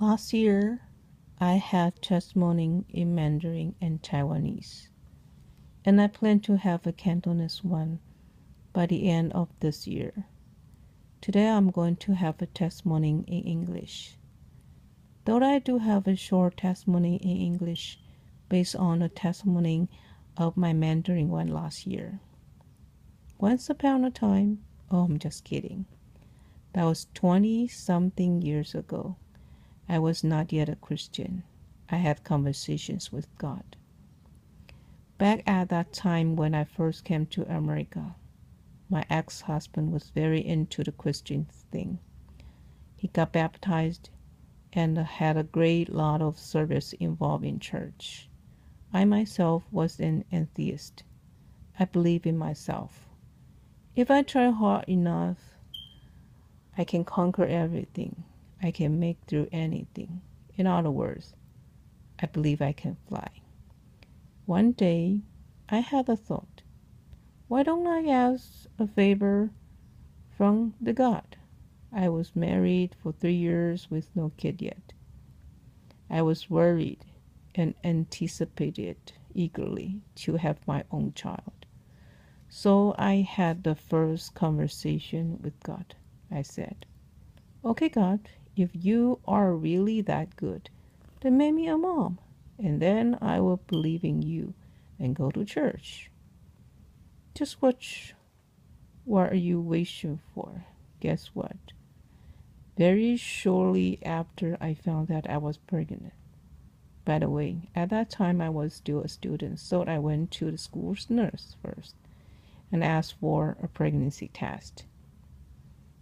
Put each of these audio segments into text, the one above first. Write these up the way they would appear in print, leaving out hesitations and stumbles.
Last year, I had testimony in Mandarin and Taiwanese, and I plan to have a Cantonese one by the end of this year. Today, I'm going to have a testimony in English. Though I do have a short testimony in English based on a testimony of my Mandarin one last year. Once upon a time, oh, I'm just kidding. That was 20 something years ago. I was not yet a Christian. I had conversations with God. Back at that time when I first came to America, my ex-husband was very into the Christian thing. He got baptized and had a great lot of service involved in church. I myself was an atheist. I believe in myself. If I try hard enough, I can conquer everything. I can make through anything. In other words, I believe I can fly. One day, I had a thought. Why don't I ask a favor from the God? I was married for 3 years with no kid yet. I was worried and anticipated eagerly to have my own child. So I had the first conversation with God. I said, okay, God, if you are really that good, then make me a mom, and then I will believe in you and go to church. Just what are you wishing for? Guess what? Very shortly after I found that I was pregnant. By the way, at that time I was still a student, so I went to the school's nurse first and asked for a pregnancy test.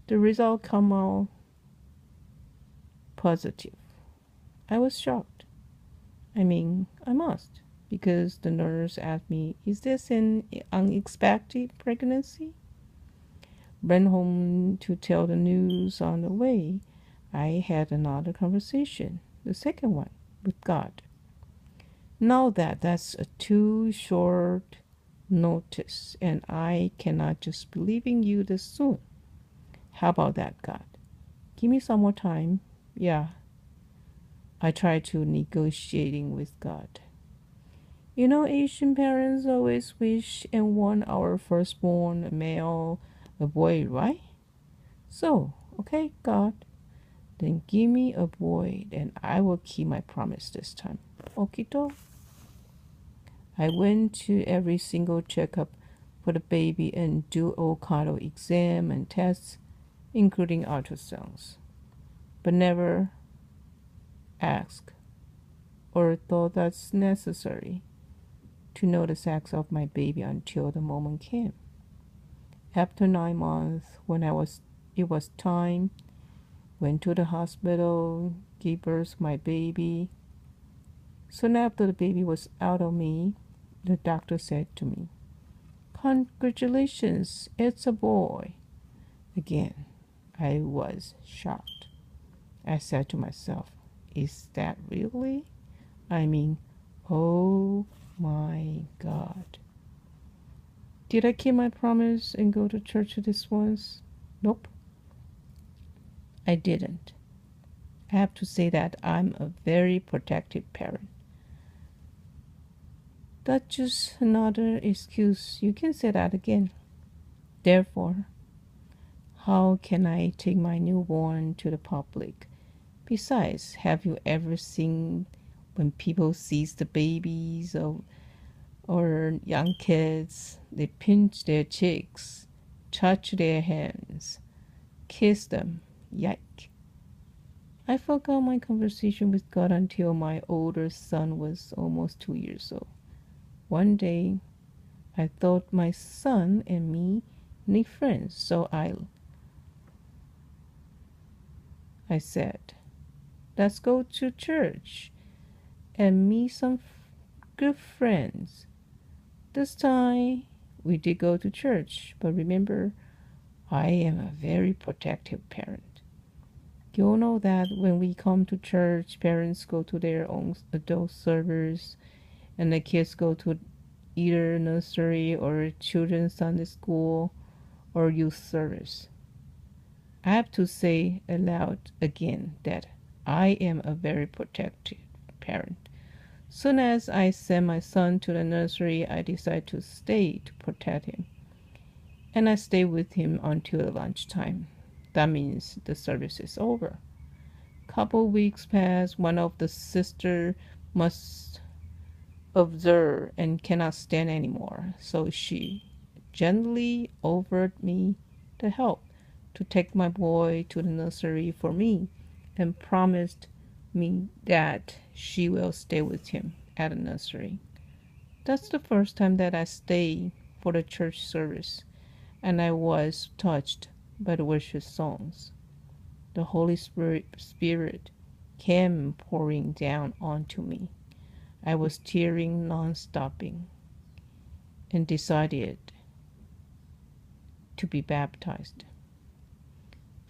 The result came out positive. I was shocked. I must, because the nurse asked me, is this an unexpected pregnancy? Ran home to tell the news on the way. I had another conversation, the second one, with God. Now that's a too short notice, and I cannot just believe in you this soon. How about that, God? Give me some more time. Yeah, I tried to negotiating with God. You know, Asian parents always wish and want our firstborn, a male, a boy, right? So, okay, God, then give me a boy, and I will keep my promise this time. Okito. I went to every single checkup for the baby and do all kind of exam and tests, including ultrasounds, but never asked or thought that's necessary to know the sex of my baby until the moment came. After 9 months, it was time, went to the hospital, gave birth to my baby. Soon after the baby was out of me, the doctor said to me, congratulations, it's a boy. Again, I was shocked. I said to myself, is that really? Oh my God. Did I keep my promise and go to church this once? Nope, I didn't. I have to say that I'm a very protective parent. That's just another excuse. You can say that again. Therefore, how can I take my newborn to the public? Besides, have you ever seen when people sees the babies or young kids, they pinch their cheeks, touch their hands, kiss them? Yike. I forgot my conversation with God until my older son was almost 2 years old. One day, I thought my son and me need friends, so I said, let's go to church and meet some good friends. This time, we did go to church, but remember, I am a very protective parent. You all know that when we come to church, parents go to their own adult service, and the kids go to either nursery or children's Sunday school or youth service. I have to say aloud again that I am a very protective parent. Soon as I sent my son to the nursery, I decided to stay to protect him. And I stayed with him until lunchtime. That means the service is over. Couple weeks pass. One of the sisters must observe and cannot stand anymore, so she gently offered me the help to take my boy to the nursery for me and promised me that she will stay with him at the nursery. That's the first time that I stayed for the church service, and I was touched by the worship songs. The Holy Spirit came pouring down onto me. I was tearing non-stopping and decided to be baptized.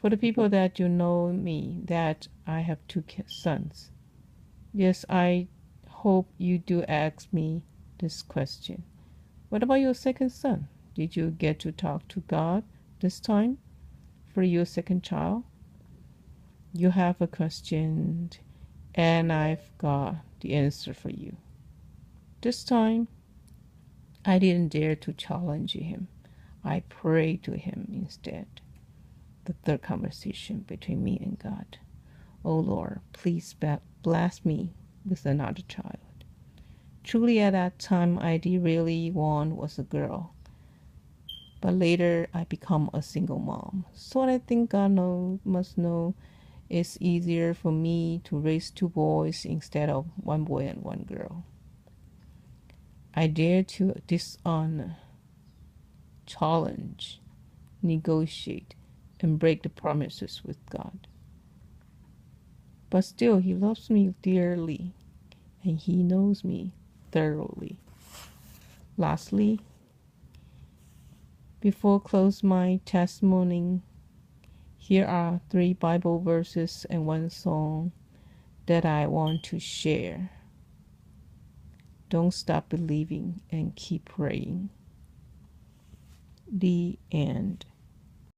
For the people that you know me, that I have two sons. Yes, I hope you do ask me this question. What about your second son? Did you get to talk to God this time for your second child? You have a question, and I've got the answer for you. This time, I didn't dare to challenge him. I prayed to him instead. The third conversation between me and God. Oh Lord, please bless me with another child. Truly at that time, I did really want was a girl. But later, I become a single mom. So I think God must know it's easier for me to raise two boys instead of one boy and one girl. I dare to dishonor, challenge, negotiate, and break the promises with God. But still, He loves me dearly, and He knows me thoroughly. Lastly, before close my testimony, here are 3 Bible verses and 1 song that I want to share. Don't stop believing and keep praying. The end.